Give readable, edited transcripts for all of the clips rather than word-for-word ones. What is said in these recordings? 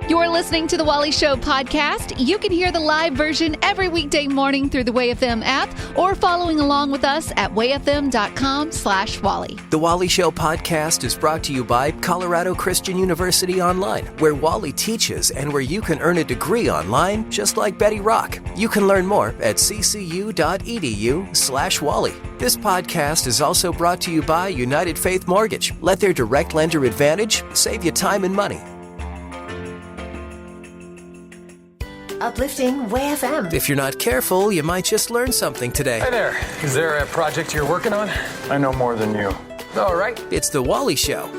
You're listening to the Wally Show podcast. You can hear the live version every weekday morning through the WayFM app or following along with us at wayfm.com/Wally. The Wally Show podcast is brought to you by Colorado Christian University Online, where Wally teaches and where you can earn a degree online just like Betty Rock. You can learn more at ccu.edu/Wally. This podcast is also brought to you by United Faith Mortgage. Let their direct lender advantage save you time and money. Uplifting WayFM. If you're not careful, you might just learn something today. Hi there. Is there a project you're working on? I know more than you. All right. It's The Wally Show.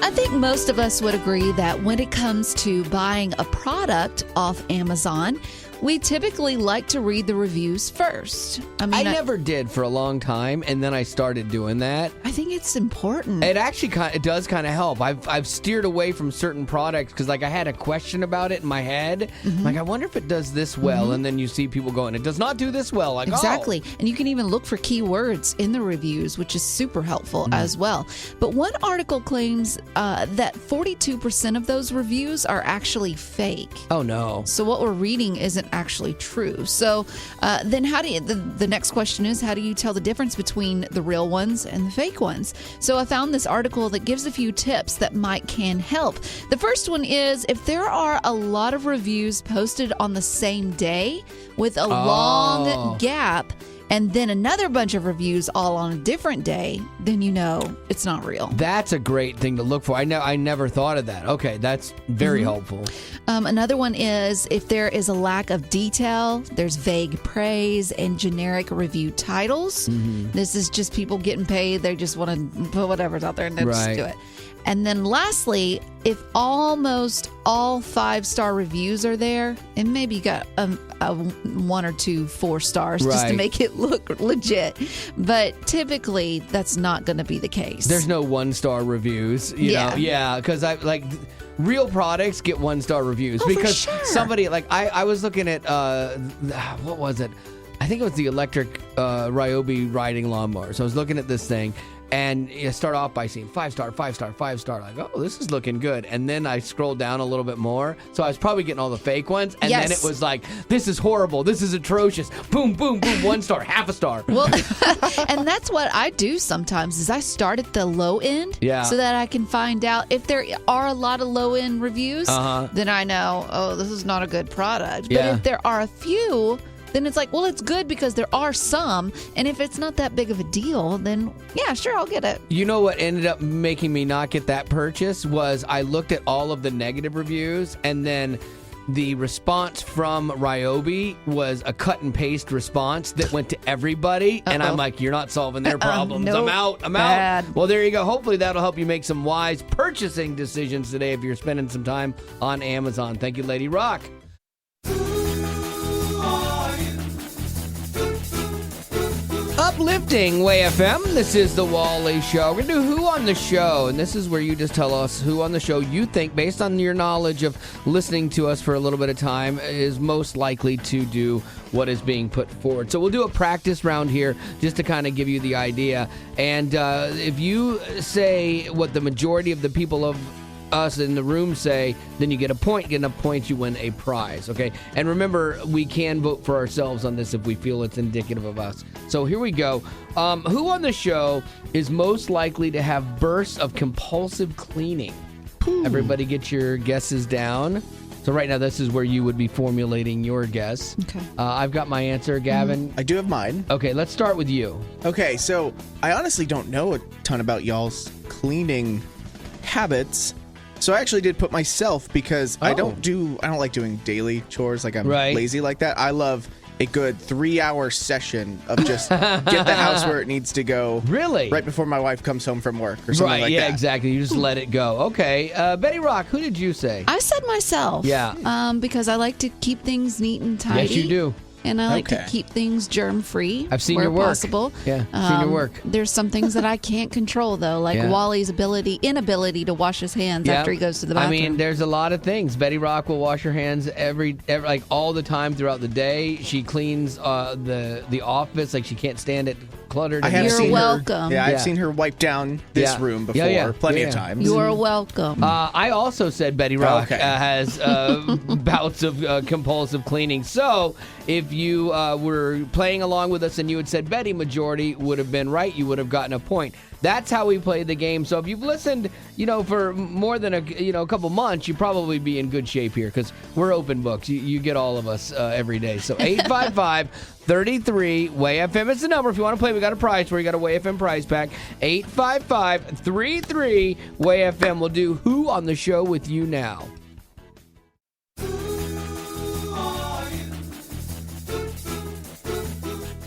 I think most of us would agree that when it comes to buying a product off Amazon, we typically like to read the reviews first. I never did for a long time, and then I started doing that. I think it's important. It actually it does kind of help. I've steered away from certain products because I had a question about it in my head. Mm-hmm. I wonder if it does this well, and then you see people going, it does not do this well. Exactly. And you can even look for keywords in the reviews, which is super helpful as well. But one article claims that 42% of those reviews are actually fake. Oh, no. So what we're reading isn't actually true. So then how do you, the next question is, how do you tell the difference between the real ones and the fake ones? So I found this article that gives a few tips that can help. The first one is, if there are a lot of reviews posted on the same day with a long gap, and then another bunch of reviews all on a different day, then you know it's not real. That's a great thing to look for. I never thought of that. Okay, that's very helpful. Another one is, if there is a lack of detail, there's vague praise and generic review titles. This is just people getting paid. They just want to put whatever's out there and then just do it. And then lastly, if almost all 5-star reviews are there, and maybe you got a 1 or 2 4 stars just to make it look legit. But typically, that's not going to be the case. There's no 1-star reviews, you know? Yeah, because real products get 1-star reviews because somebody, I was looking at, what was it? I think it was the electric Ryobi riding lawnmower. So I was looking at this thing. And you start off by seeing 5-star, 5-star, 5-star. Like, oh, this is looking good. And then I scrolled down a little bit more. So I was probably getting all the fake ones. And then it was like, this is horrible. This is atrocious. Boom, boom, boom. 1 star, half a star. Well, and that's what I do sometimes is I start at the low end so that I can find out if there are a lot of low end reviews. Then I know, oh, this is not a good product. But if there are a few, then it's like, well, it's good because there are some. And if it's not that big of a deal, then yeah, sure, I'll get it. You know what ended up making me not get that purchase was I looked at all of the negative reviews, and then the response from Ryobi was a cut and paste response that went to everybody. And I'm like, you're not solving their problems. Nope. I'm out. Well, there you go. Hopefully that'll help you make some wise purchasing decisions today if you're spending some time on Amazon. Thank you, Lady Rock. Uplifting WayFM. This is the Wally Show. We're going to do Who on the Show, and this is where you just tell us who on the show you think, based on your knowledge of listening to us for a little bit of time, is most likely to do what is being put forward. So we'll do a practice round here just to kind of give you the idea. And if you say what the majority of the people of us in the room say, then you get a point. Get enough points, you win a prize. Okay, and remember, we can vote for ourselves on this if we feel it's indicative of us. So here we go. Who on the show is most likely to have bursts of compulsive cleaning? Everybody get your guesses down. So right now, this is where you would be formulating your guess. Okay. I've got my answer, Gavin. I do have mine. Okay, let's start with you. Okay, so I honestly don't know a ton about y'all's cleaning habits. So I actually did put myself, because I don't like doing daily chores. Like, I'm lazy like that. I love a good 3-hour session of just get the house where it needs to go. Really? Right before my wife comes home from work or something like that. Yeah, exactly. You just let it go. Okay. Betty Rock, who did you say? I said myself. Yeah. Because I like to keep things neat and tidy. Yes, you do. And I like to keep things germ-free. I've seen where your work. Possible. Yeah, seen your work. There's some things that I can't control, though, like Wally's inability to wash his hands after he goes to the bathroom. I mean, there's a lot of things. Betty Rock will wash her hands every like all the time throughout the day. She cleans the office. Like, she can't stand it cluttered. You're welcome. I've seen her wipe down this room before plenty of times. You're welcome. I also said Betty Rock has bouts of compulsive cleaning. So if you were playing along with us and you had said Betty, majority would have been right. You would have gotten a point. That's how we played the game. So if you've listened, for more than a couple months, you probably be in good shape here because we're open books. You get all of us every day. So 855-33-WAY-FM is the number. If you want to play, we got a prize where you got a WAY-FM prize pack. 855-33-WAY-FM. We'll do Who on the Show with you now.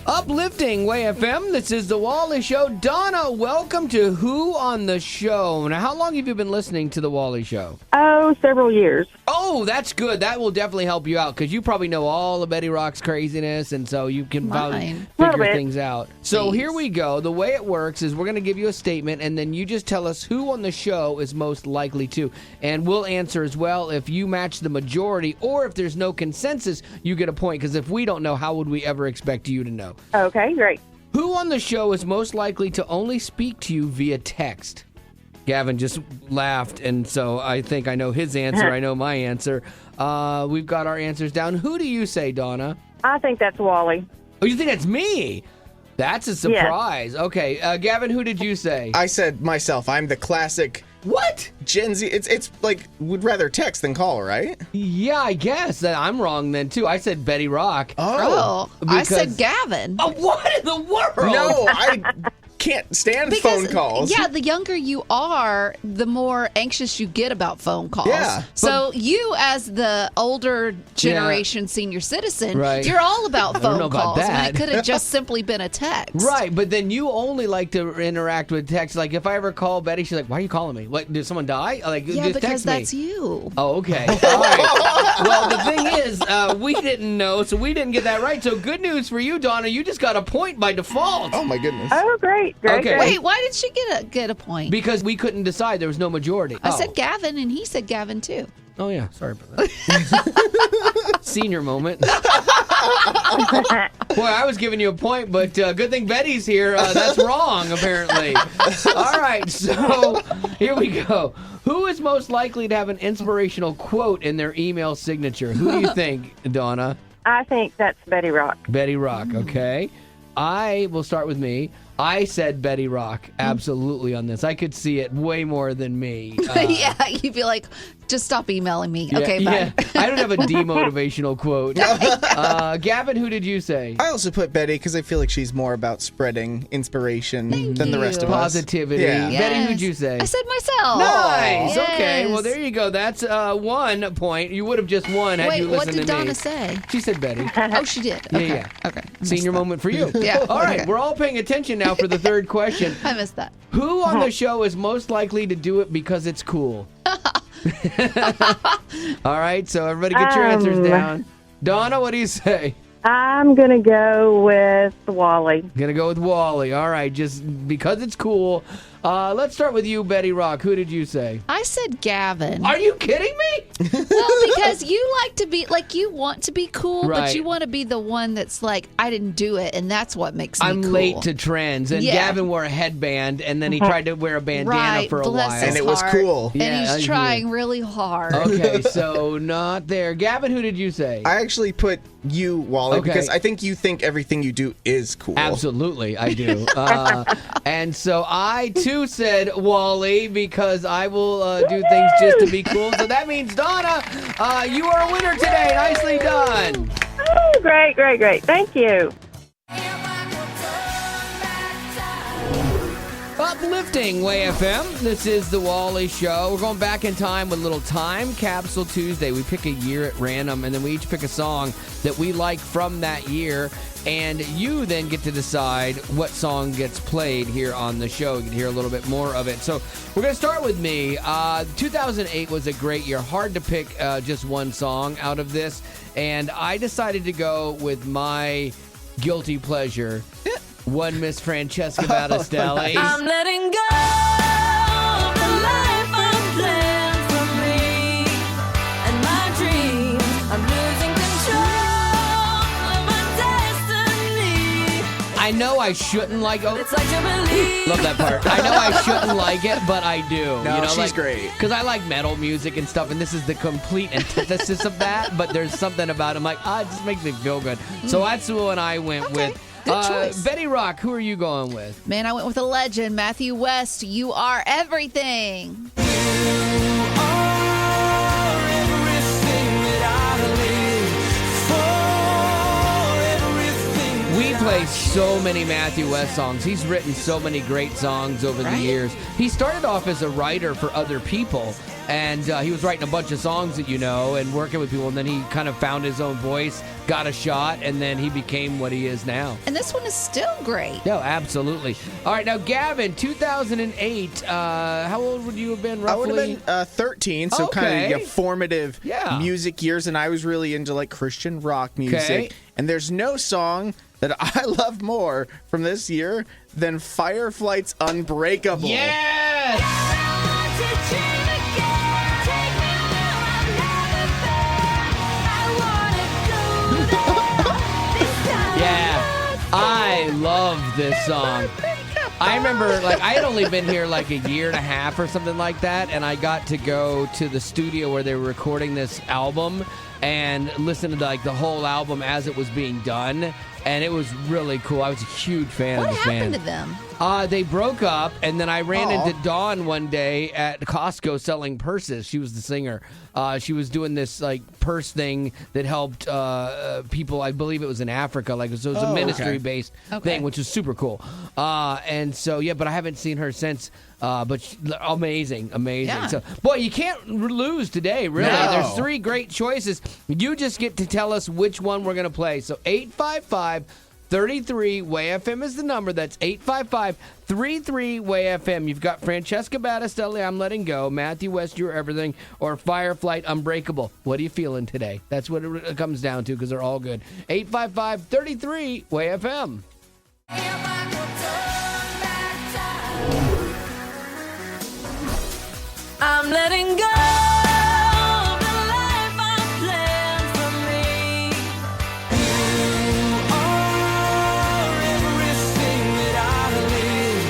Uplifting WAY-FM, this is the Wally Show. Donna, welcome to Who on the Show. Now, how long have you been listening to the Wally Show? Oh, several years. Oh, that's good. That will definitely help you out because you probably know all of Betty Rock's craziness, and so you can probably figure things out. So here we go. The way it works is we're going to give you a statement, and then you just tell us who on the show is most likely to. And we'll answer as well if you match the majority, or if there's no consensus, you get a point because if we don't know, how would we ever expect you to know? Okay, great. Who on the show is most likely to only speak to you via text? Gavin just laughed, and so I think I know his answer. I know my answer. We've got our answers down. Who do you say, Donna? I think that's Wally. Oh, you think that's me? That's a surprise. Yeah. Okay, Gavin, who did you say? I said myself. I'm the classic... What? Gen Z, it's like, would rather text than call, right? Yeah, I guess. I'm wrong then, too. I said Betty Rock. Oh, I said Gavin. Oh, what in the world? No, I can't stand phone calls. Yeah, the younger you are, the more anxious you get about phone calls. Yeah. So you, as the older generation senior citizen, you're all about phone calls. When it could have just simply been a text. Right, but then you only like to interact with text. Like, if I ever call Betty, she's like, why are you calling me? What, did someone die? Like, yeah, just because text me. that's you. Oh, okay. All right. Well, the thing is, we didn't know, so we didn't get that right. So good news for you, Donna. You just got a point by default. Oh, my goodness. Oh, great. Okay. Wait, why did she get a point? Because we couldn't decide. There was no majority. I said Gavin, and he said Gavin, too. Oh, yeah. Sorry about that. Senior moment. Boy, I was giving you a point, but good thing Betty's here. That's wrong, apparently. All right, so here we go. Who is most likely to have an inspirational quote in their email signature? Who do you think, Donna? I think that's Betty Rock. Betty Rock, okay. I will start with me. I said Betty Rock, absolutely, on this. I could see it way more than me. Yeah, you'd be like, just stop emailing me. Okay, bye. Yeah. I don't have a demotivational quote. Gavin, who did you say? I also put Betty because I feel like she's more about spreading inspiration than the rest of us. Positivity. Yeah. Yes. Betty, who'd you say? I said myself. Nice. Yes. Okay, well, there you go. That's 1 point. You would have just won had you listened to me. Wait, what did Donna say? She said Betty. Oh, she did. Okay. Yeah. Okay. Senior moment for you. Yeah. All right, Okay. we're all paying attention now for the third question. I missed that. Who on the show is most likely to do it because it's cool? All right, so everybody get your answers down. Donna, what do you say? I'm going to go with Wally. Gonna go with Wally. All right, just because it's cool. Let's start with you, Betty Rock. Who did you say? I said Gavin. Are you kidding me? Well, because you like to be, like, you want to be cool, Right. but you want to be the one that's like, I didn't do it, and that's what makes me I'm cool. late to trends, and Yeah. Gavin wore a headband, and then he tried to wear a bandana Right, for a bless while. his And it was heart. cool. And Yeah, he's trying really hard. Okay, so not there. Gavin, who did you say? I actually put you, Wally, Okay. because I think you think everything you do is cool. Absolutely, I do. And so I, too, said Wally because I will do things just to be cool. So that means, Donna, you are a winner today. Nicely done. Oh, great. Thank you. Uplifting WAY-FM. This is the Wally Show. We're going back in time with a little Time Capsule Tuesday. We pick a year at random, and then we each pick a song that we like from that year. And you then get to decide what song gets played here on the show. You can hear a little bit more of it. So we're going to start with me. 2008 was a great year. Hard to pick just one song out of this. And I decided to go with my guilty pleasure. One Miss Francesca Battistelli. I'm letting go of the life unplanned for me and my dreams. I'm losing control of my destiny. I I know I shouldn't like it. It's like to believe. Love that part. I know I shouldn't like it, but I do. No, she's great. Because I like metal music and stuff, and this is the complete antithesis of that. But there's something about it. I'm like, it just makes me feel good. So that's the one I went with. Good choice. Betty Rock, who are you going with? Man, I went with a legend, Matthew West. You are everything. We play so many Matthew West songs. He's written so many great songs over the years. He started off as a writer for other people, and he was writing a bunch of songs that and working with people, and then he kind of found his own voice, got a shot, and then he became what he is now. And this one is still great. No, absolutely. All right, now, Gavin, 2008, how old would you have been, roughly? I would have been 13, so kind of formative music years, and I was really into like Christian rock music. Okay. And there's no song that I love more from this year than Fireflight's Unbreakable. Yes! Yeah, I love this song. I remember, I had only been here a year and a half or something like that, and I got to go to the studio where they were recording this album and listen to the whole album as it was being done, and it was really cool. I was a huge fan of this band. What happened to them? They broke up, and then I ran into Dawn one day at Costco selling purses. She was the singer. She was doing this purse thing that helped people. I believe it was in Africa. So it was a ministry-based thing, which is super cool. And so but I haven't seen her since. But amazing. Yeah. So, boy, you can't lose today, really. No. There's 3 great choices. You just get to tell us which one we're going to play. So 855-33-WAY-FM is the number. That's 855-33-WAY-FM. You've got Francesca Battistelli, I'm Letting Go, Matthew West, You're Everything, or Fireflight Unbreakable. What are you feeling today? That's what it comes down to, because they're all good. 855-33-WAY-FM. I'm letting go of the life I've planned for me. You are everything that I live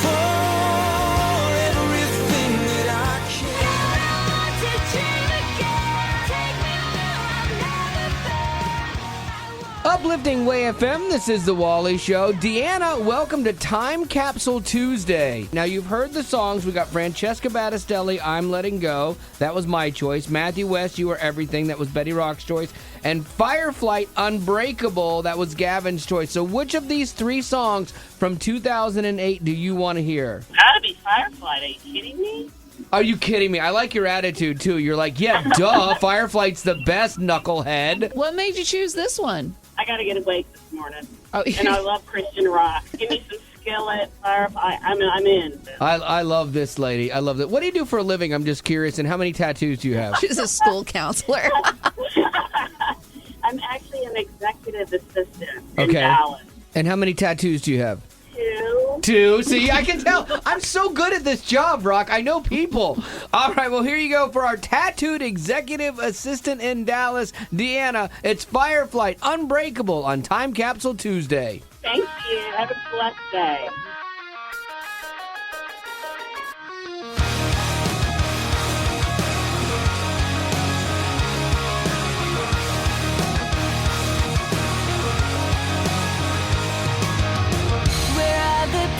for, everything that I can. I want to dream again. Take me where I've never been. Uplifting Way FM, this is The Wally Show. Deanna, welcome to Time Capsule Tuesday. Now, you've heard the songs. We got Francesca Battistelli, I'm Letting Go. That was my choice. Matthew West, You Are Everything. That was Betty Rock's choice. And Fireflight Unbreakable. That was Gavin's choice. So which of these 3 songs from 2008 do you want to hear? Gotta be Fireflight. Are you kidding me? Are you kidding me? I like your attitude, too. You're like, yeah, duh. Fireflight's the best, knucklehead. What made you choose this one? I gotta get awake this morning. Oh, And I love Christian rock. Give me some Skillet, Firefly. I'm in. I love this lady. I love that. What do you do for a living? I'm just curious. And how many tattoos do you have? She's a school counselor. I'm actually an executive assistant in Dallas. And how many tattoos do you have? 2. 2. See, I can tell. I'm so good at this job, Rock. I know people. All right, well, here you go for our tattooed executive assistant in Dallas, Deanna. It's Fireflight Unbreakable on Time Capsule Tuesday. Thank you. Have a blessed day.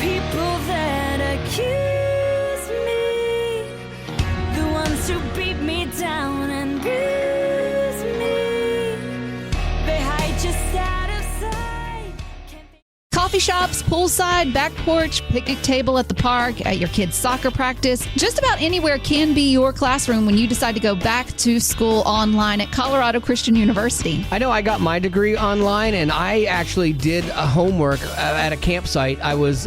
People that accuse me, the ones who beat me down and bruise me, they hide just out of sight. Coffee shops, poolside, back porch, picnic table at the park, at your kid's soccer practice. Just about anywhere can be your classroom when you decide to go back to school online at Colorado Christian University. I know I got my degree online, and I actually did a homework at a campsite. I was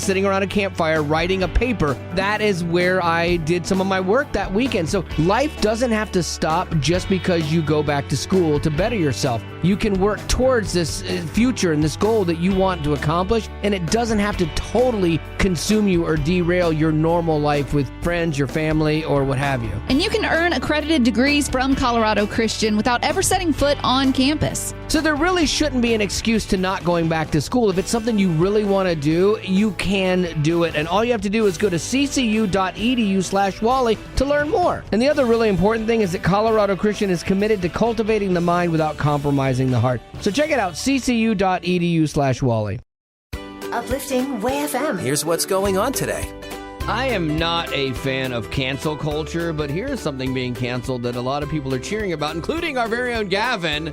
sitting around a campfire writing a paper. That is where I did some of my work that weekend. So life doesn't have to stop just because you go back to school to better yourself. You can work towards this future and this goal that you want to accomplish, and it doesn't have to totally consume you or derail your normal life with friends, your family, or what have you. And you can earn accredited degrees from Colorado Christian without ever setting foot on campus. So there really shouldn't be an excuse to not going back to school. If it's something you really want to do, you can do it. And all you have to do is go to ccu.edu/Wally to learn more. And the other really important thing is that Colorado Christian is committed to cultivating the mind without compromising the heart. So check it out, ccu.edu/Wally. Uplifting Way FM. Here's what's going on today. I am not a fan of cancel culture, but here's something being canceled that a lot of people are cheering about, including our very own Gavin.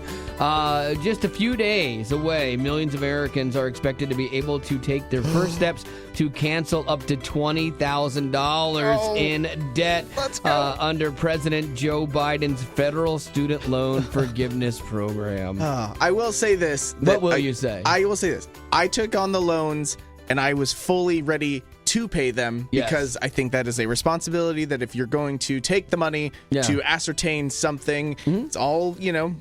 Just a few days away, millions of Americans are expected to be able to take their first steps to cancel up to $20,000 in debt under President Joe Biden's federal student loan forgiveness program. I will say this. What will you say? I will say this. I took on the loans, and I was fully ready to pay them because I think that is a responsibility that if you're going to take the money to ascertain something, it's all,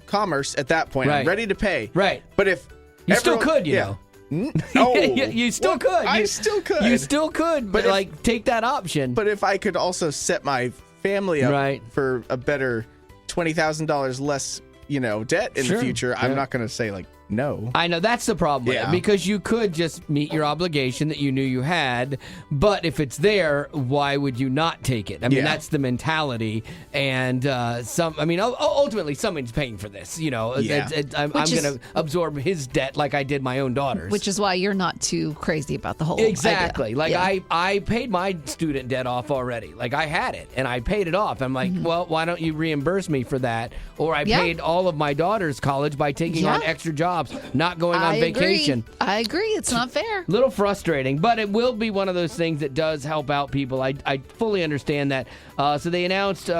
commerce at that point. I'm ready to pay. Right. But if you still could, know. No. you still could. I still could. You still could, but take that option. But if I could also set my family up for a better $20,000 less, debt in the future, I'm not going to say no. I know that's the problem with it, because you could just meet your obligation that you knew you had, but if it's there, why would you not take it? I mean, that's the mentality, and ultimately someone's paying for this. I'm going to absorb his debt like I did my own daughter's. Which is why you're not too crazy about the whole Exactly. idea. I paid my student debt off already. I had it, and I paid it off. I'm like, well, why don't you reimburse me for that? Or I paid all of my daughter's college by taking on extra jobs, not going on vacation. I agree. It's not fair. Little frustrating, but it will be one of those things that does help out people. I fully understand that. So they announced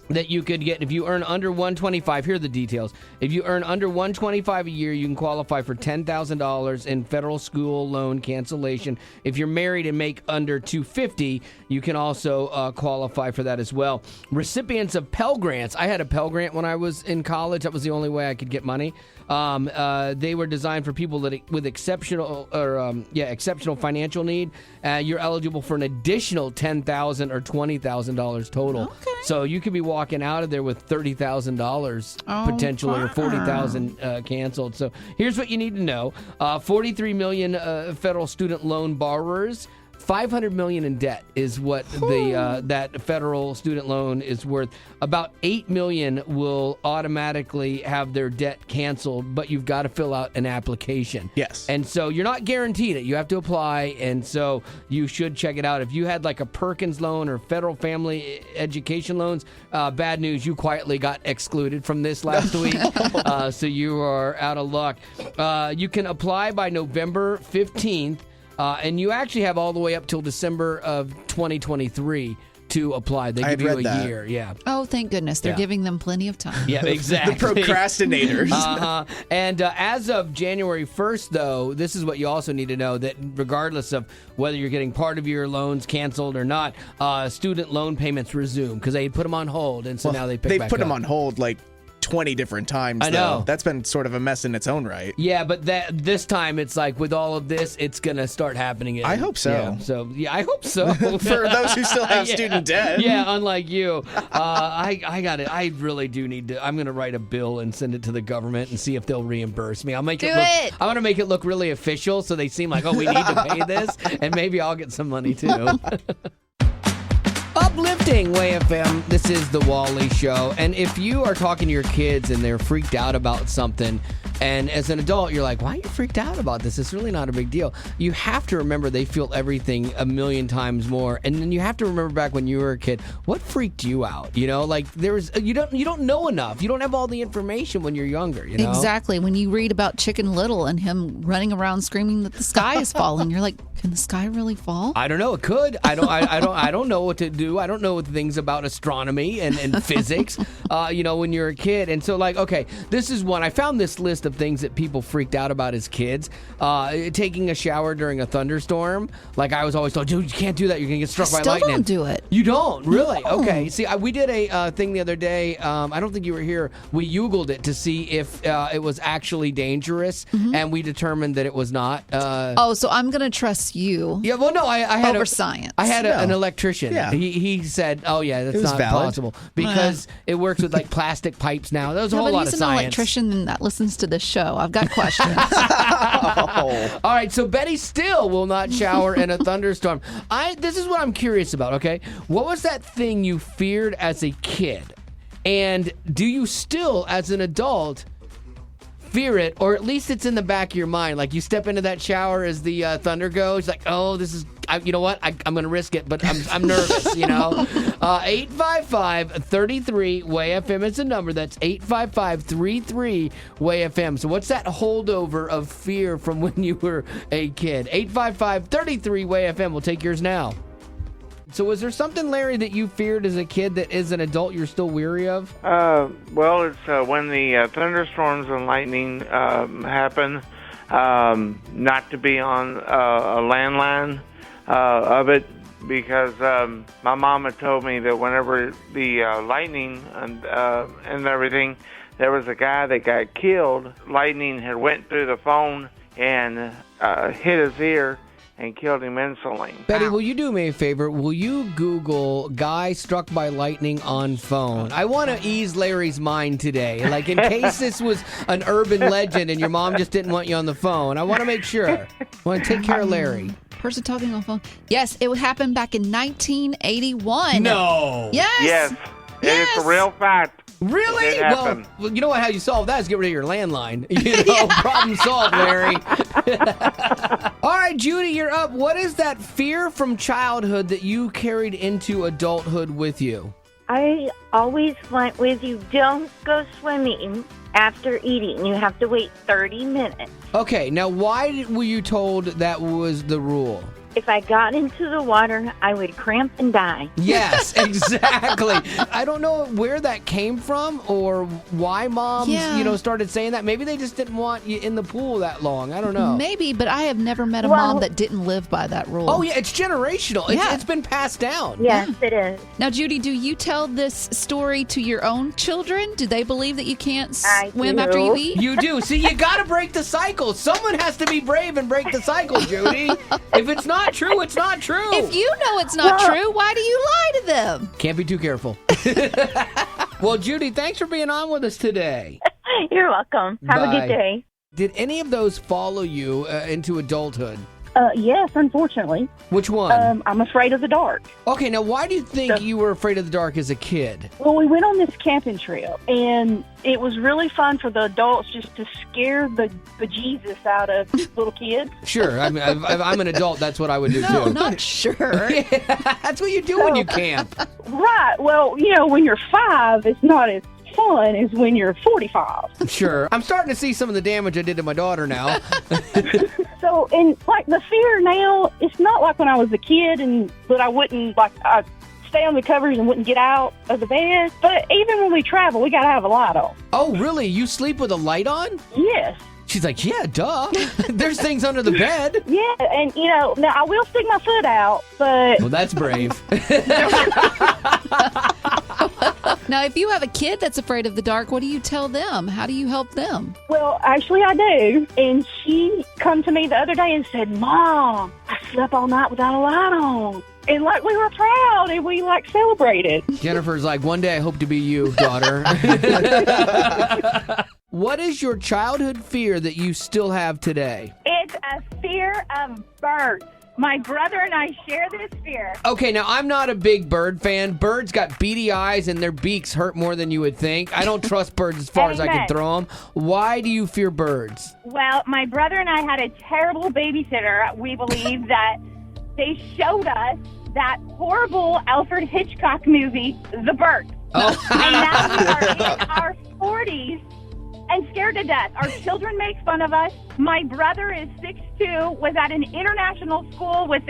that you could get, if you earn under $125, here are the details. If you earn under $125 a year, you can qualify for $10,000 in federal school loan cancellation. If you're married and make under $250, you can also qualify for that as well. Recipients of Pell Grants. I had a Pell Grant when I was in college. That was the only way I could get money. They were designed for people with exceptional financial need. You're eligible for an additional $10,000 or $20,000 total. Okay. So you could be walking out of there with $30,000 potentially, or $40,000 canceled. So here's what you need to know: 43 million federal student loan borrowers. $500 million in debt is what that federal student loan is worth. About $8 million will automatically have their debt canceled, but you've got to fill out an application. Yes. And so you're not guaranteed it. You have to apply, and so you should check it out. If you had a Perkins loan or federal family education loans, bad news, you quietly got excluded from this last week, so you are out of luck. You can apply by November 15th. And you actually have all the way up till December of 2023 to apply. They give you a year. Yeah. Oh, thank goodness. They're giving them plenty of time. Yeah, exactly. The procrastinators. And as of January 1st, though, this is what you also need to know, that regardless of whether you're getting part of your loans canceled or not, student loan payments resume because they put them on hold. And so now they pick back up. They've put them on hold 20 different times. I know. Though. That's been sort of a mess in its own right. Yeah, but this time it's with all of this, it's going to start happening again. I hope so. I hope so. For those who still have student debt. Yeah, unlike you. I got it. I really do need to. I'm going to write a bill and send it to the government and see if they'll reimburse me. I want to make it look really official so they seem like, we need to pay this, and maybe I'll get some money too. Uplifting Way FM. This is the Wally Show. And if you are talking to your kids and they're freaked out about something, and as an adult, you're like, why are you freaked out about this? It's really not a big deal. You have to remember they feel everything a million times more. And then you have to remember back when you were a kid, what freaked you out? You don't know enough. You don't have all the information when you're younger, Exactly. When you read about Chicken Little and him running around screaming that the sky is falling, you're like, can the sky really fall? I don't know. It could. I don't know what to do. I don't know things about astronomy and physics, when you're a kid. And so okay, this is one. I found this list of of things that people freaked out about as kids. Taking a shower during a thunderstorm. Like I was always told, dude, you can't do that. You're going to get struck by lightning. Still don't do it. You don't? Really? No. Okay. See, we did a thing the other day. I don't think you were here. We Googled it to see if it was actually dangerous, and we determined that it was not. So I'm going to trust you. Yeah, well, no, I had over science. I had an electrician. Yeah. He said, "Oh yeah, that's not valid. possible because it works with like plastic pipes now." That was a whole lot of he's science. an electrician that listens to this show. I've got questions. Oh. All right, so Betty still will not shower in a thunderstorm. This is what I'm curious about. Okay, what was that thing you feared as a kid, and do you still, as an adult, fear it, or at least it's in the back of your mind? Like you step into that shower as the thunder goes, like, oh, this is, you know what? I'm going to risk it, but I'm nervous, you know? 855-33-WAY-FM is the number. That's 855-33-WAY-FM. So what's that holdover of fear from when you were a kid? 855-33-WAY-FM. We'll take yours now. So was there something, Larry, that you feared as a kid that as an adult you're still weary of? Well, it's when the thunderstorms and lightning happen, not to be on a landline of it, because my mom had told me that whenever the lightning and everything, there was a guy that got killed. Lightning had went through the phone and hit his ear and killed him instantly. Betty, will you do me a favor? Will you Google guy struck by lightning on phone? I want to ease Larry's mind today. Like in case this was an urban legend and your mom just didn't want you on the phone. I want to make sure. I want to take care of Larry. Person talking on phone. Yes, it would happen back in 1981. No. Yes. Yes. It's a real fact. Really? It happened. Well, you know what? How you solve that is get rid of your landline. You know, problem solved, Larry. All right, Judy, you're up. What is that fear from childhood that you carried into adulthood with you? I always went with you, don't go swimming after eating. You have to wait 30 minutes. Okay, now why were you told that was the rule? If I got into the water, I would cramp and die. Yes, exactly. I don't know where that came from or why moms, started saying that. Maybe they just didn't want you in the pool that long. I don't know. Maybe, but I have never met a mom that didn't live by that rule. Oh, yeah, it's generational. It's been passed down. Yes, it is. Now, Judy, do you tell this story to your own children? Do they believe that you can't swim after you eat? You do. See, you got to break the cycle. Someone has to be brave and break the cycle, Judy. If it's not true, it's not true. If you know it's not true, why do you lie to them? Can't be too careful. Well, Judy, thanks for being on with us today. You're welcome. Have a Bye. good day. Did any of those follow you into adulthood? Yes, unfortunately. Which one? I'm afraid of the dark. Okay, now why do you think you were afraid of the dark as a kid? Well, we went on this camping trip, and it was really fun for the adults just to scare the bejesus out of little kids. Sure. I mean, I'm an adult. That's what I would do, No, too. not sure. Yeah, that's what you do when you camp. Right. Well, when you're 5, it's not as fun as when you're 45. Sure. I'm starting to see some of the damage I did to my daughter now. So, and like the fear now, it's not like when I was a kid but I wouldn't, I'd stay on the covers and wouldn't get out of the bed. But even when we travel, we got to have a light on. Oh, really? You sleep with a light on? Yes. She's like, yeah, duh. There's things under the bed. Yeah, and now I will stick my foot out, but... Well, that's brave. Now, if you have a kid that's afraid of the dark, what do you tell them? How do you help them? Well, actually, I do. And she come to me the other day and said, Mom, I slept all night without a light on. And we were proud and we celebrated. Jennifer's like, one day I hope to be you, daughter. What is your childhood fear that you still have today? It's a fear of birds. My brother and I share this fear. Okay, now I'm not a big bird fan. Birds got beady eyes and their beaks hurt more than you would think. I don't trust birds as far as I can throw them. Why do you fear birds? Well, my brother and I had a terrible babysitter. We believe that they showed us that horrible Alfred Hitchcock movie, The Bird. Oh. And now we are in our 40s and scared to death. Our children make fun of us. My brother is 6'2", was at an international school with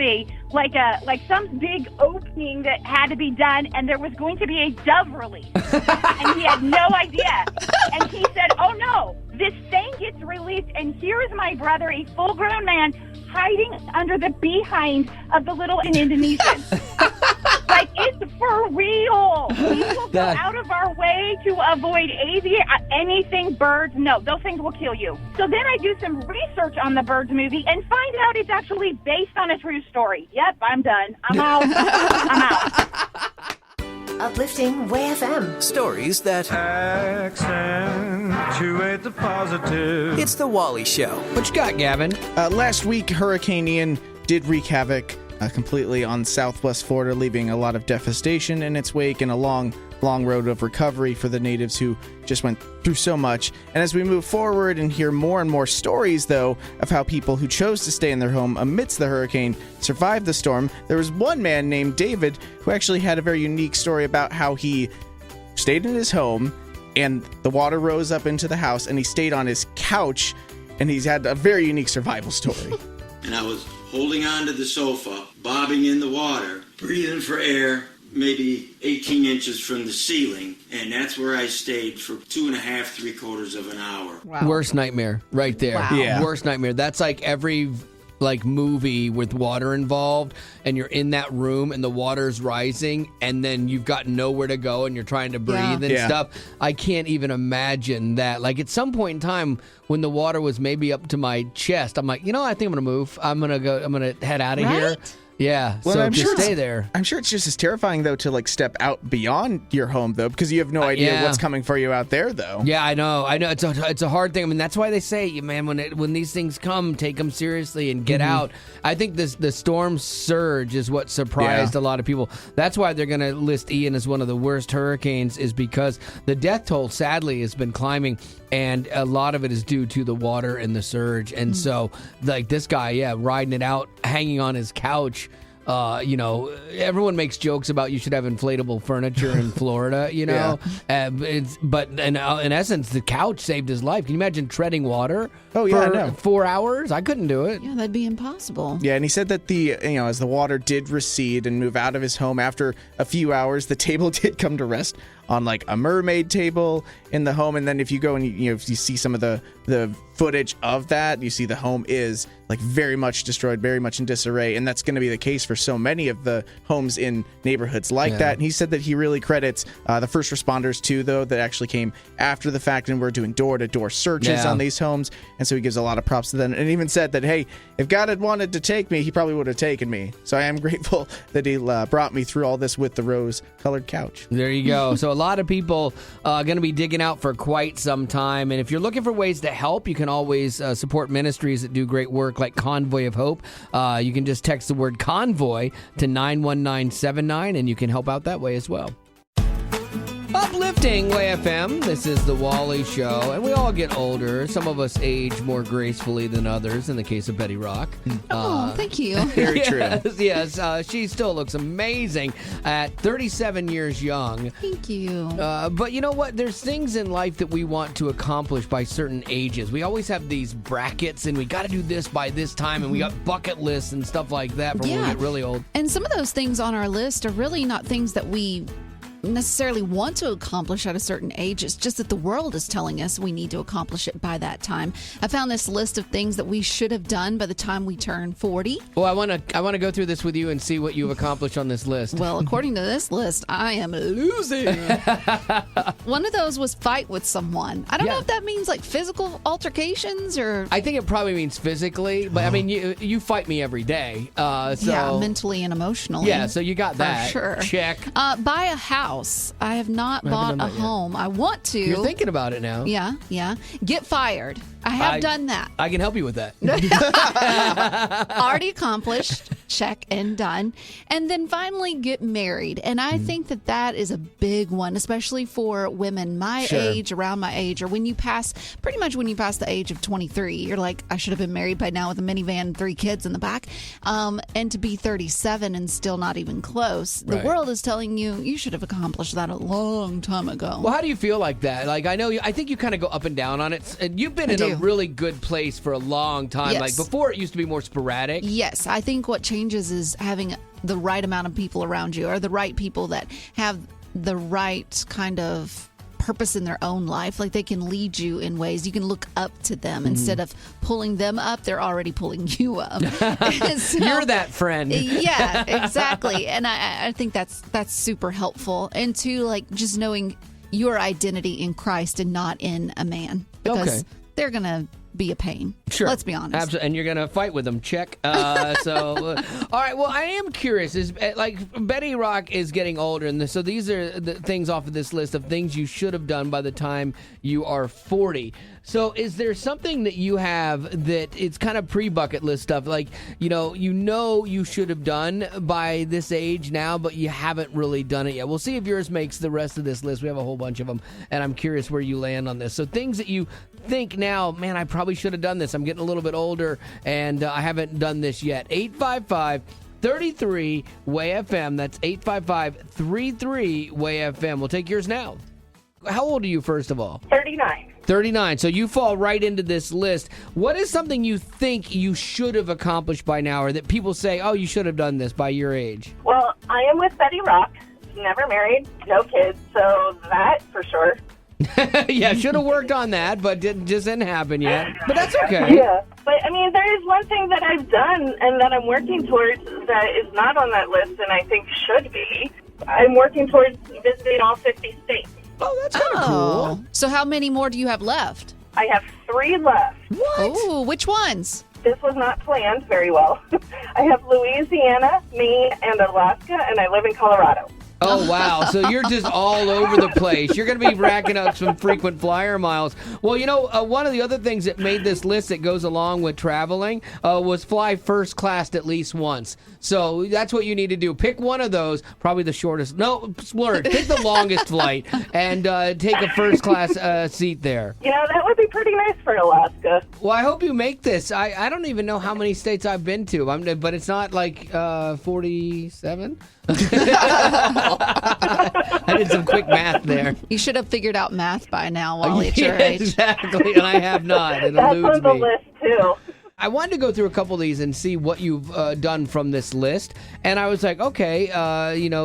some big opening that had to be done, and there was going to be a dove release. And he had no idea. And he said, oh no, this thing gets and here is my brother, a full-grown man, hiding under the behind of the little Indonesian. Like, it's for real. We will go out of our way to avoid anything birds. No, those things will kill you. So then I do some research on the Birds movie and find out it's actually based on a true story. Yep, I'm done. I'm out. I'm out. Uplifting Way FM. Stories that accentuate the positive. It's the Wally Show. What you got, Gavin? Last week, Hurricane Ian did wreak havoc completely on southwest Florida, leaving a lot of devastation in its wake and a long road of recovery for the natives who just went through so much. And as we move forward and hear more and more stories, though, of how people who chose to stay in their home amidst the hurricane survived the storm, there was one man named David who actually had a very unique story about how he stayed in his home and the water rose up into the house and he stayed on his couch, and he's had a very unique survival story. And I was holding onto the sofa, bobbing in the water, breathing for air, maybe 18 inches from the ceiling, and that's where I stayed for 2.5, 3/4 of an hour. Wow. Worst nightmare right there. Wow. Yeah. Worst nightmare. That's like every movie with water involved, and you're in that room and the water's rising and then you've got nowhere to go and you're trying to breathe and stuff. I can't even imagine that. Like, at some point in time when the water was maybe up to my chest, I'm like, I think I'm gonna move. I'm gonna head out of here. Yeah, well, so I'm just sure stay there. I'm sure it's just as terrifying, though, to like step out beyond your home, though, because you have no idea what's coming for you out there, though. Yeah, I know. It's a hard thing. I mean, that's why they say, man, when these things come, take them seriously and get out. I think the storm surge is what surprised a lot of people. That's why they're going to list Ian as one of the worst hurricanes, is because the death toll, sadly, has been climbing, and a lot of it is due to the water and the surge. And so, like, this guy, riding it out, hanging on his couch. Everyone makes jokes about you should have inflatable furniture in Florida, but in essence, the couch saved his life. Can you imagine treading water for 4 hours? I couldn't do it. Yeah, that'd be impossible. Yeah, and he said that as the water did recede and move out of his home after a few hours, the table did come to rest on like a mermaid table in the home. And then if you go and if you see some of the footage of that, you see the home is like very much destroyed, very much in disarray, and that's going to be the case for so many of the homes in neighborhoods like that. And he said that he really credits the first responders too, though, that actually came after the fact and were doing door-to-door searches on these homes, and so he gives a lot of props to them, and even said that, hey, if God had wanted to take me, he probably would have taken me. So I am grateful that he brought me through all this with the rose-colored couch. There you go. So a lot of people are going to be digging out for quite some time, and if you're looking for ways to help, you can always support ministries that do great work like Convoy of Hope. You can just text the word convoy to 91979 and you can help out that way as well. Uplifting Way FM. This is the Wally Show, and we all get older. Some of us age more gracefully than others, in the case of Betty Rock. Thank you. Very true. Yes, she still looks amazing at 37 years young. Thank you. But you know what? There's things in life that we want to accomplish by certain ages. We always have these brackets, and we got to do this by this time, and we got bucket lists and stuff like that for when we get really old. And some of those things on our list are really not things that we necessarily want to accomplish at a certain age. It's just that the world is telling us we need to accomplish it by that time. I found this list of things that we should have done by the time we turn 40. Well, I want to go through this with you and see what you've accomplished on this list. Well, according to this list, I am losing. One of those was fight with someone. I don't know if that means like physical altercations or... I think it probably means physically, but I mean, you fight me every day. Yeah, mentally and emotionally. Yeah, so you got that. For sure. Check. Buy a house. I have not bought a home. I want to. You're thinking about it now. Yeah. Get fired. I have done that. I can help you with that. Already accomplished. Check and done. And then finally get married. And I think that is a big one, especially for women my age, around my age, or when you pass the age of 23, you're like, I should have been married by now with a minivan and 3 kids in the back. And to be 37 and still not even close. The world is telling you should have accomplished that a long time ago. Well, how do you feel like that? Like, I think you kind of go up and down on it. And you've been in a really good place for a long time. Yes. Like, before it used to be more sporadic. Yes, I think what changes is having the right amount of people around you, or the right people that have the right kind of purpose in their own life. Like they can lead you in ways you can look up to them instead of pulling them up. They're already pulling you up. So, you're that friend. Yeah, exactly. And I think that's super helpful. And two, like just knowing your identity in Christ and not in a man, because they're gonna be a pain. Sure. Let's be honest. Absolutely. And you're going to fight with them. Check. All right. Well, I am curious. Like Betty Rock is getting older, and so these are the things off of this list of things you should have done by the time you are 40. So is there something that you have that it's kind of pre-bucket list stuff, like, you know you should have done by this age now, but you haven't really done it yet? We'll see if yours makes the rest of this list. We have a whole bunch of them, and I'm curious where you land on this. So things that you think now, man, I probably should have done this. I'm getting a little bit older, and I haven't done this yet. 855-33-WAY-FM. That's 855-33-WAY-FM. We'll take yours now. How old are you, first of all? 39. 39. So you fall right into this list. What is something you think you should have accomplished by now, or that people say, oh, you should have done this by your age? Well, I am with Betty Rock. Never married, no kids, so that for sure. Yeah, should have worked on that, but just didn't happen yet. But that's okay. Yeah. But, I mean, there is one thing that I've done and that I'm working towards that is not on that list and I think should be. I'm working towards visiting all 50 states. Oh, that's kind of cool. So how many more do you have left? I have 3 left. What? Oh, which ones? This was not planned very well. I have Louisiana, Maine, and Alaska, and I live in Colorado. Oh, wow. So you're just all over the place. You're going to be racking up some frequent flyer miles. Well, you know, one of the other things that made this list that goes along with traveling was fly first class at least once. So that's what you need to do. Pick one of those, probably the shortest. No, splurge. Pick the longest flight and take a first class seat there. You know, that would be pretty nice for Alaska. Well, I hope you make this. I don't even know how many states I've been to, but it's not like 47? I did some quick math there. You should have figured out math by now, Wally, at your age. Exactly, and I have not. It That's eludes on the me. list, too. I wanted to go through a couple of these and see what you've done from this list. And I was like, okay,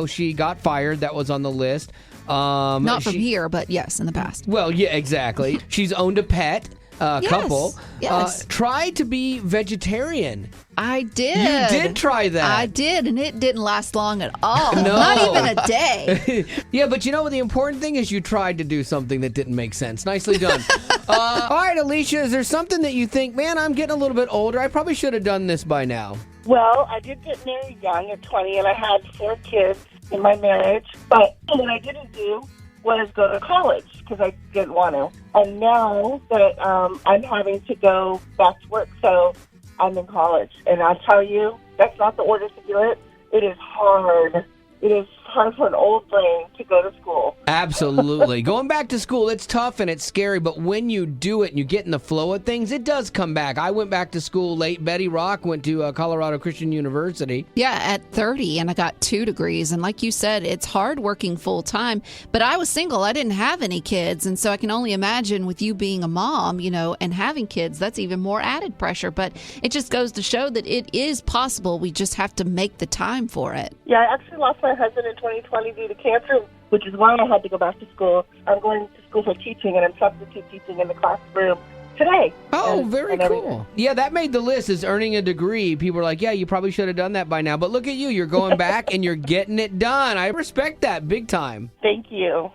she got fired. That was on the list. Not from here, but yes, in the past. Well, yeah, exactly. She's owned a pet. Couple. Yes. Try to be vegetarian. I did. You did try that. I did, and it didn't last long at all. No. Not even a day. Yeah, but you know what? The important thing is you tried to do something that didn't make sense. Nicely done. All right, Alicia, is there something that you think, man, I'm getting a little bit older. I probably should have done this by now? Well, I did get married young at 20, and I had 4 kids in my marriage. But what I didn't do was go to college because I didn't want to. And now that I'm having to go back to work, so I'm in college. And I'll tell you, that's not the order to do it. It is hard. It is hard for an old brain to go to school. Absolutely. Going back to school, it's tough and it's scary, but when you do it and you get in the flow of things, it does come back. I went back to school late. Betty Rock went to Colorado Christian University. Yeah, at 30, and I got 2 degrees. And like you said, it's hard working full time. But I was single. I didn't have any kids. And so I can only imagine with you being a mom, and having kids, that's even more added pressure. But it just goes to show that it is possible. We just have to make the time for it. Yeah, I actually lost my husband in 2020 due to cancer, which is why I had to go back to school. I'm going to school for teaching, and I'm substitute teaching in the classroom today. Oh, very cool. Yeah, that made the list as earning a degree. People are like, yeah, you probably should have done that by now. But look at you. You're going back and you're getting it done. I respect that big time. Thank you.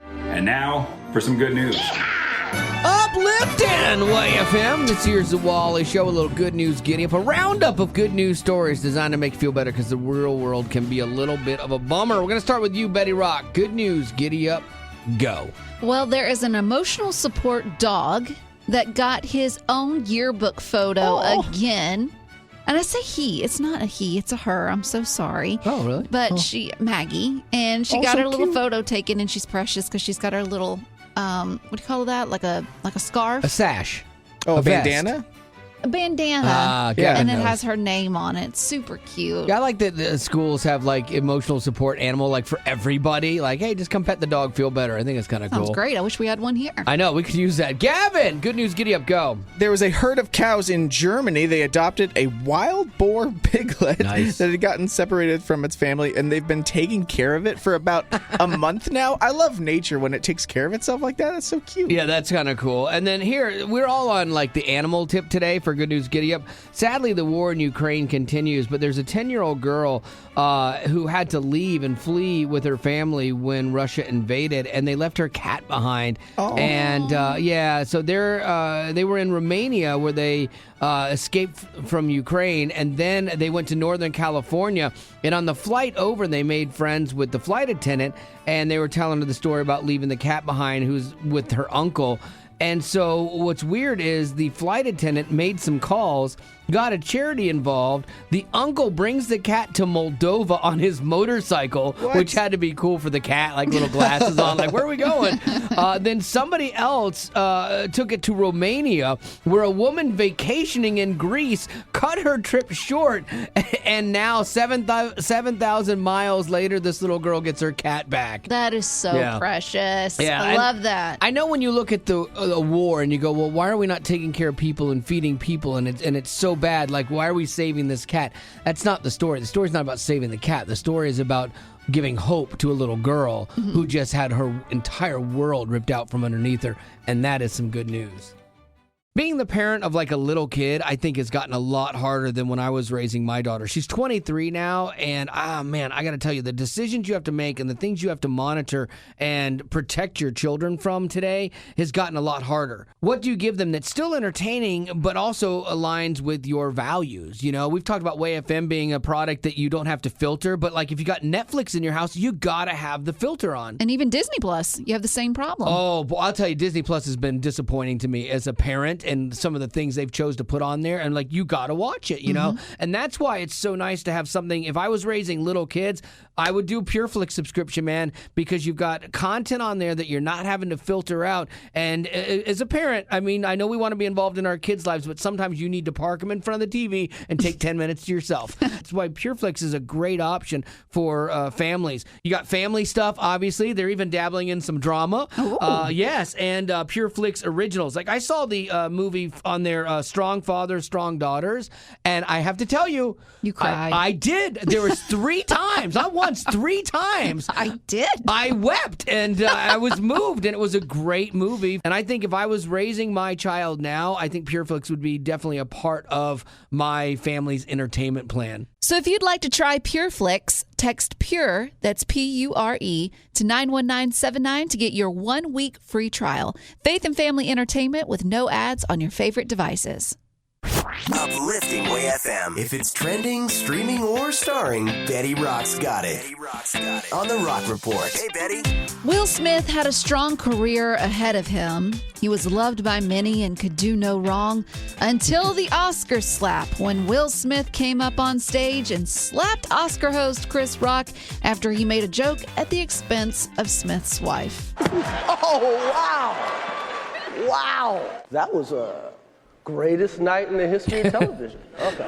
And now for some good news. Uplifting WAY-FM. This here's the Wally Show. A little good news, Giddy Up. A roundup of good news stories designed to make you feel better because the real world can be a little bit of a bummer. We're going to start with you, Betty Rock. Good news, Giddy Up. Go. Well, there is an emotional support dog that got his own yearbook photo again. And I say he. It's not a he. It's a her. I'm so sorry. Oh, really? But Maggie, and she got so her little cute. photo taken, and she's precious because she's got her little, what do you call that? Like a scarf? A sash. Oh, a vest. bandana? A bandana. And it has her name on it. Super cute. I like that the schools have like emotional support animal like for everybody. Like, hey, just come pet the dog, feel better. I think it's kind of cool. Sounds great. I wish we had one here. I know, we could use that. Gavin, good news, giddy up, go. There was a herd of cows in Germany. They adopted a wild boar piglet that had gotten separated from its family, and they've been taking care of it for about a month now. I love nature when it takes care of itself like that. That's so cute. Yeah, that's kind of cool. And then here, we're all on like the animal tip today for Good News Giddy Up. Sadly, the war in Ukraine continues, but there's a 10-year-old girl who had to leave and flee with her family when Russia invaded, and they left her cat behind. Oh. And so they were in Romania where they escaped from Ukraine, and then they went to Northern California. And on the flight over, they made friends with the flight attendant, and they were telling her the story about leaving the cat behind, who's with her uncle. And so what's weird is the flight attendant made some calls, got a charity involved. The uncle brings the cat to Moldova on his motorcycle, which had to be cool for the cat, like little glasses on, like, where are we going? Then somebody else took it to Romania, where a woman vacationing in Greece cut her trip short, and now 7,000 miles later, this little girl gets her cat back. That is so precious. I love that. I know when you look at the war and you go, well, why are we not taking care of people and feeding people, and it's so bad, like, why are we saving this cat? That's not the story. The story's not about saving the cat. The story is about giving hope to a little girl who just had her entire world ripped out from underneath her, and that is some good news. Being the parent of like a little kid, I think has gotten a lot harder than when I was raising my daughter. She's 23 now, and man, I got to tell you, the decisions you have to make and the things you have to monitor and protect your children from today has gotten a lot harder. What do you give them that's still entertaining, but also aligns with your values? You know, we've talked about Way FM being a product that you don't have to filter, but like if you got Netflix in your house, you got to have the filter on. And even Disney Plus, you have the same problem. Oh, well, I'll tell you, Disney Plus has been disappointing to me as a parent. And some of the things they've chose to put on there, and like, you got to watch it, you know? And that's why it's so nice to have something. If I was raising little kids, I would do PureFlix subscription, man, because you've got content on there that you're not having to filter out. And as a parent, I mean, I know we want to be involved in our kids' lives, but sometimes you need to park them in front of the TV and take 10 minutes to yourself. That's why PureFlix is a great option for families. You got family stuff, obviously. They're even dabbling in some drama. Yes, and PureFlix originals. Like, I saw the movie on their Strong Fathers, Strong Daughters, and I have to tell you, you cried. I did. There was 3 times. Not once, 3 times. I did. I wept, and I was moved, and it was a great movie. And I think if I was raising my child now, I think PureFlix would be definitely a part of my family's entertainment plan. So if you'd like to try PureFlix, text PURE, that's PURE, to 91979 to get your 1-week free trial. Faith and family entertainment with no ads on your favorite devices. Uplifting Way FM. If it's trending, streaming, or starring, Betty Rock's got it. On the Rock Report. Hey, Betty. Will Smith had a strong career ahead of him. He was loved by many and could do no wrong until the Oscar slap, when Will Smith came up on stage and slapped Oscar host Chris Rock after he made a joke at the expense of Smith's wife. Oh, wow. Wow. That was a greatest night in the history of television. Okay.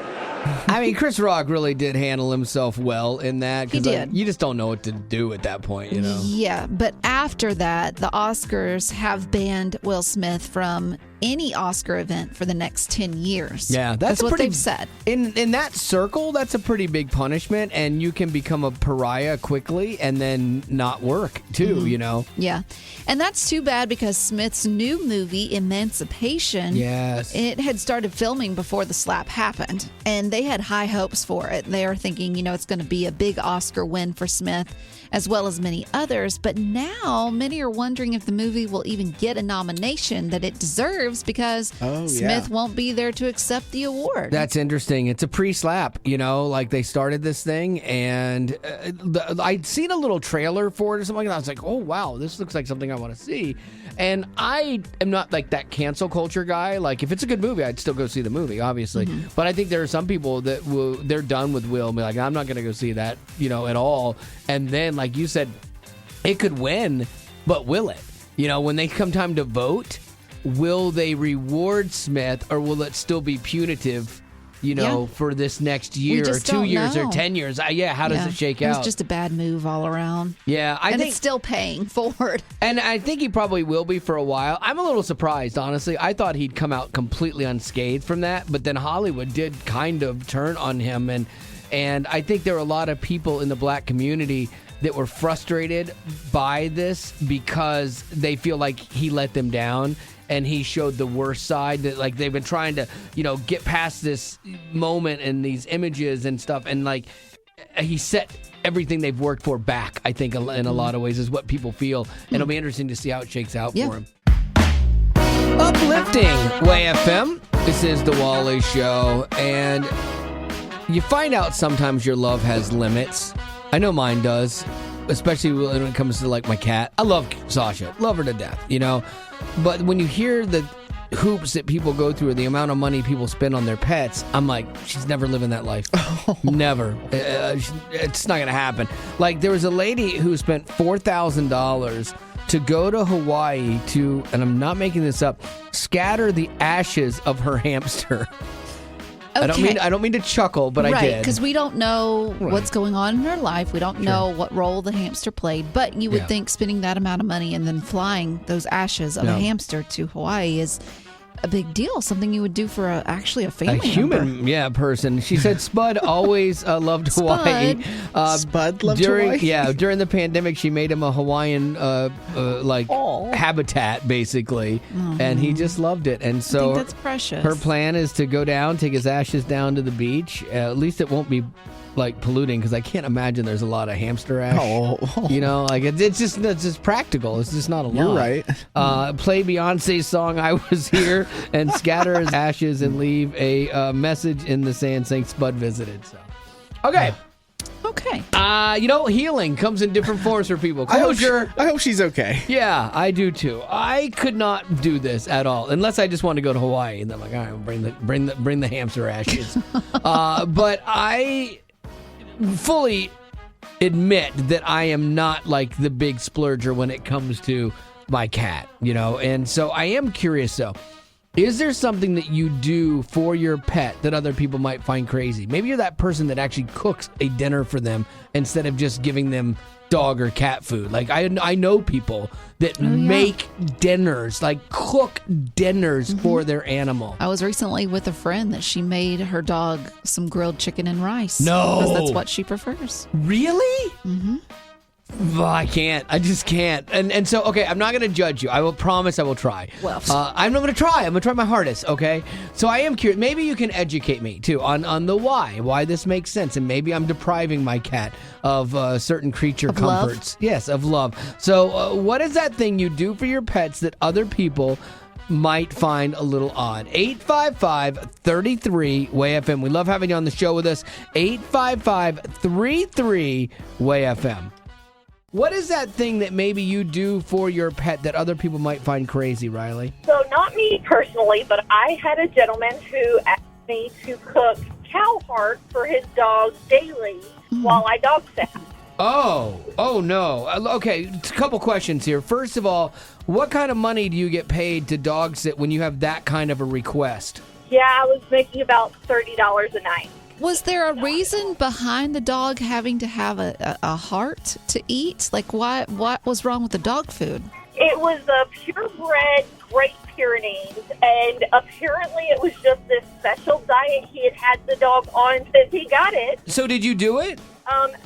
I mean, Chris Rock really did handle himself well in that. He did. You just don't know what to do at that point, you know? Yeah, but after that, the Oscars have banned Will Smith from any Oscar event for the next 10 years. Yeah, that's what they've said. In that circle, that's a pretty big punishment, and you can become a pariah quickly and then not work, too, you know? Yeah, and that's too bad because Smith's new movie, Emancipation, it had started filming before the slap happened, and they had high hopes for it. They were thinking, you know, it's going to be a big Oscar win for Smith, as well as many others. But now many are wondering if the movie will even get a nomination that it deserves because Smith won't be there to accept the award. That's interesting. It's a pre-slap, you know, like they started this thing, and I'd seen a little trailer for it or something like that. I was like, oh, wow, this looks like something I want to see. And I am not like that cancel culture guy. Like, if it's a good movie, I'd still go see the movie, obviously. But I think there are some people that they're done with Will and be like, I'm not going to go see that, you know, at all. And then, like you said, it could win, but will it? You know, when they come time to vote, will they reward Smith or will it still be punitive? For this next year or 2 years or 10 years. How does it shake out? It was just a bad move all around. Yeah, I think it's still paying forward. And I think he probably will be for a while. I'm a little surprised, honestly. I thought he'd come out completely unscathed from that, but then Hollywood did kind of turn on him, and I think there were a lot of people in the black community that were frustrated by this because they feel like he let them down. And he showed the worst side that, like, they've been trying to, get past this moment and these images and stuff. And, like, he set everything they've worked for back, I think, in a lot of ways, is what people feel. And it'll be interesting to see how it shakes out for him. Uplifting Way FM. This is The Wally Show. And you find out sometimes your love has limits. I know mine does, especially when it comes to, like, my cat. I love Sasha. Love her to death, But when you hear the hoops that people go through or the amount of money people spend on their pets, I'm like, she's never living that life. Never. It's not going to happen. Like, there was a lady who spent $4,000 to go to Hawaii to, and I'm not making this up, scatter the ashes of her hamster. Okay. I don't mean to chuckle, but I did. Right, because we don't know what's going on in her life. We don't know what role the hamster played. But you would think spending that amount of money and then flying those ashes of a hamster to Hawaii is a big deal. Something you would do for actually a family human member. Person. She said Spud always loved Hawaii. Spud loved Hawaii? Yeah, during the pandemic, she made him a Hawaiian habitat, basically. And he just loved it. And so I think that's precious. Her plan is to go down, take his ashes down to the beach. At least it won't be like polluting, because I can't imagine there's a lot of hamster ash. It's just practical. It's just not a lot. You're right. Play Beyonce's song "I Was Here" and scatter his ashes and leave a message in the sand saying Spud visited. So, okay. Healing comes in different forms for people. Closure. I hope she's okay. Yeah, I do too. I could not do this at all unless I just want to go to Hawaii, and I'm like, all right, bring the hamster ashes. But I fully admit that I am not like the big splurger when it comes to my cat, and so I am curious though. Is there something that you do for your pet that other people might find crazy? Maybe you're that person that actually cooks a dinner for them instead of just giving them dog or cat food. Like I know people that make dinners, like cook dinners for their animal. I was recently with a friend that she made her dog some grilled chicken and rice. No. Because that's what she prefers. Really? Mm-hmm. Well, I can't. I just can't. And so, okay, I'm not going to judge you. I will promise I will try. Well, I'm not going to try. I'm going to try my hardest, okay? So I am curious. Maybe you can educate me, too, on the why this makes sense. And maybe I'm depriving my cat of certain creature comforts. Love? Yes, of love. So what is that thing you do for your pets that other people might find a little odd? 855-33-WAY-FM. We love having you on the show with us. 855-33-WAY-FM. What is that thing that maybe you do for your pet that other people might find crazy, Riley? So not me personally, but I had a gentleman who asked me to cook cow heart for his dog daily while I dog sat. Oh no. Okay, a couple questions here. First of all, what kind of money do you get paid to dog sit when you have that kind of a request? Yeah, I was making about $30 a night. Was there a reason behind the dog having to have a heart to eat? Like, what was wrong with the dog food? It was a purebred Great Pyrenees, and apparently it was just this special diet he had the dog on since he got it. So did you do it?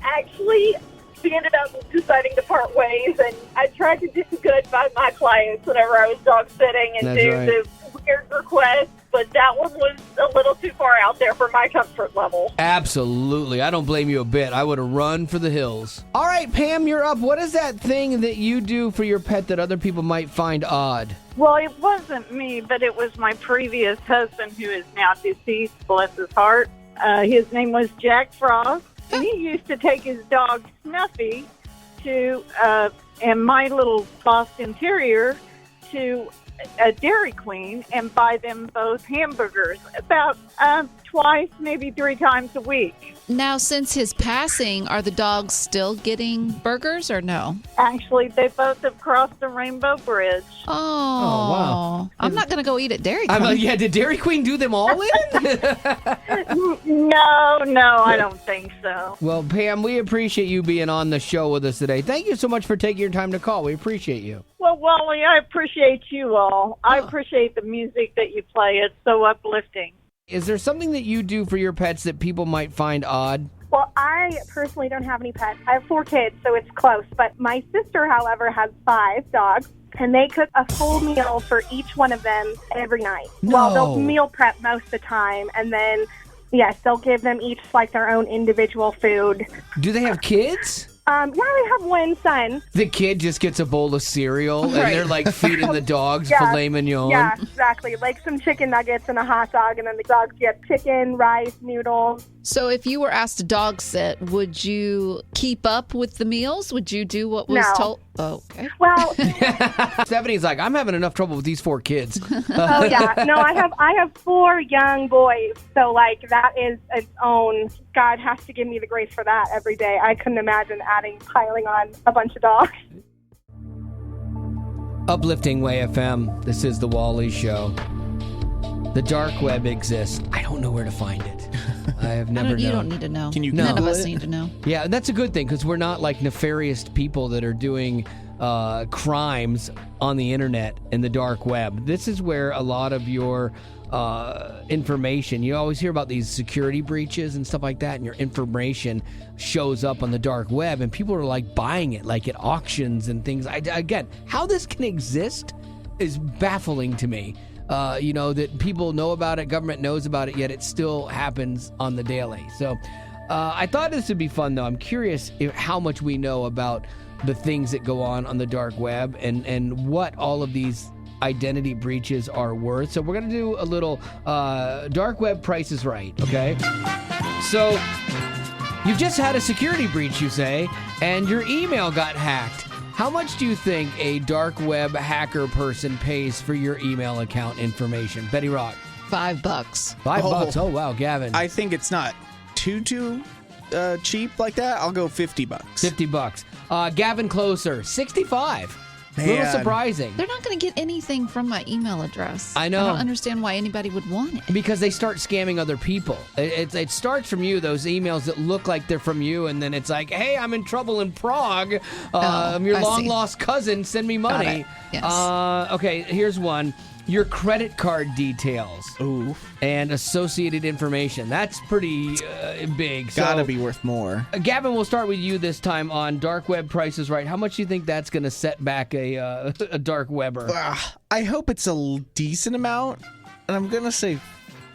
Actually, we ended up deciding to part ways, and I tried to do good by my clients whenever I was dog sitting and the weird requests. But that one was a little too far out there for my comfort level. Absolutely. I don't blame you a bit. I would have run for the hills. All right, Pam, you're up. What is that thing that you do for your pet that other people might find odd? Well, it wasn't me, but it was my previous husband, who is now deceased, bless his heart. His name was Jack Frost. And he used to take his dog, Snuffy, and my little Boston Terrier to a Dairy Queen and buy them both hamburgers about twice, maybe 3 times a week. Now, since his passing, are the dogs still getting burgers or no? Actually, they both have crossed the Rainbow Bridge. Oh, wow. I'm not going to go eat at Dairy Queen. Yeah, did Dairy Queen do them all in? No, I don't think so. Well, Pam, we appreciate you being on the show with us today. Thank you so much for taking your time to call. We appreciate you. Well, Wally, I appreciate you all. I appreciate the music that you play. It's so uplifting. Is there something that you do for your pets that people might find odd? Well, I personally don't have any pets. I have 4 kids, so it's close. But my sister, however, has 5 dogs, and they cook a full meal for each one of them every night. No. Well, they'll meal prep most of the time, and then, yes, they'll give them each, like, their own individual food. Do they have kids? Yeah, I have one son. The kid just gets a bowl of cereal, and Right. they're like feeding the dogs Yeah. filet mignon. Yeah, exactly. Like some chicken nuggets and a hot dog, and then the dogs get chicken, rice, noodles. So if you were asked to dog sit, would you keep up with the meals? Would you do what was No. told? Oh, okay. Well, Stephanie's like, I'm having enough trouble with these 4 kids. oh yeah, no, I have 4 young boys, so like that is its own. God has to give me the grace for that every day. I couldn't imagine piling on a bunch of dogs. Uplifting Way FM. This is the Wally Show. The dark web exists. I don't know where to find it. I have never known. You don't need to know. Can you None of Google us it? need to know. Yeah, that's a good thing because we're not like nefarious people that are doing crimes on the internet and the dark web. This is where a lot of your information, you always hear about these security breaches and stuff like that, and your information shows up on the dark web, and people are like buying it like at auctions and things. Again, how this can exist is baffling to me. That people know about it, government knows about it, yet it still happens on the daily. So I thought this would be fun, though. I'm curious how much we know about the things that go on the dark web and what all of these identity breaches are worth. So we're going to do a little dark web Price is Right, okay? So you've just had a security breach, you say, and your email got hacked. How much do you think a dark web hacker person pays for your email account information? Betty Rock. $5. $5? Oh, wow, Gavin. I think it's not too cheap like that. I'll go $50. $50. Gavin Closer, $65. A little Man. surprising. They're not going to get anything from my email address. I know. I don't understand why anybody would want it. Because they start scamming other people. It starts from you, those emails that look like they're from you, and then it's like, hey, I'm in trouble in Prague. I'm your I see. long-lost cousin. Send me money. Yes. Okay, here's one. Your credit card details. Ooh. And associated information. That's pretty big. Gotta be worth more. Gavin, we'll start with you this time on dark web Price is Right. How much do you think that's going to set back a dark webber? I hope it's a decent amount, and I'm gonna say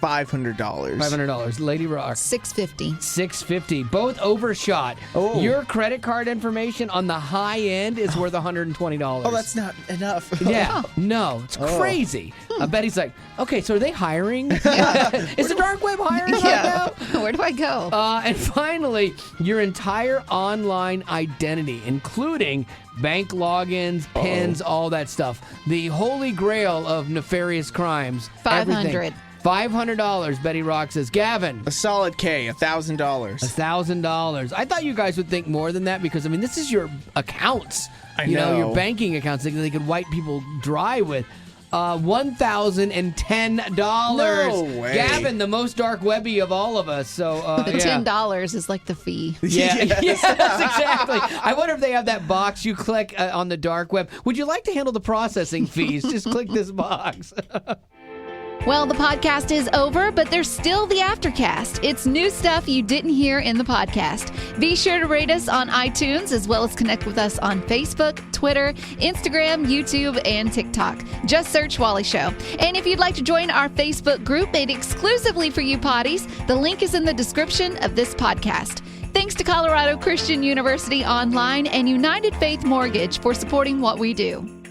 $500. $500. Lady Rock. $650. $650. Both overshot. Oh. Your credit card information on the high end is worth $120. Oh, that's not enough. Yeah, no, it's crazy. I bet he's like, okay, so are they hiring? Is the dark web hiring right now? Where do I go? And finally, your entire online identity, including bank logins, PINs, all that stuff. The holy grail of nefarious crimes. $500. $500, Betty Rock says. Gavin. A solid K, $1,000. $1,000. I thought you guys would think more than that because, I mean, this is your accounts. I know. know. Your banking accounts that they could wipe people dry with. $1,010. No way. Gavin, the most dark webby of all of us. So The $10 is like the fee. Yeah, yes, exactly. I wonder if they have that box you click on the dark web. Would you like to handle the processing fees? Just click this box. Well, the podcast is over, but there's still the Aftercast. It's new stuff you didn't hear in the podcast. Be sure to rate us on iTunes, as well as connect with us on Facebook, Twitter, Instagram, YouTube, and TikTok. Just search Wally Show. And if you'd like to join our Facebook group made exclusively for you potties, the link is in the description of this podcast. Thanks to Colorado Christian University Online and United Faith Mortgage for supporting what we do.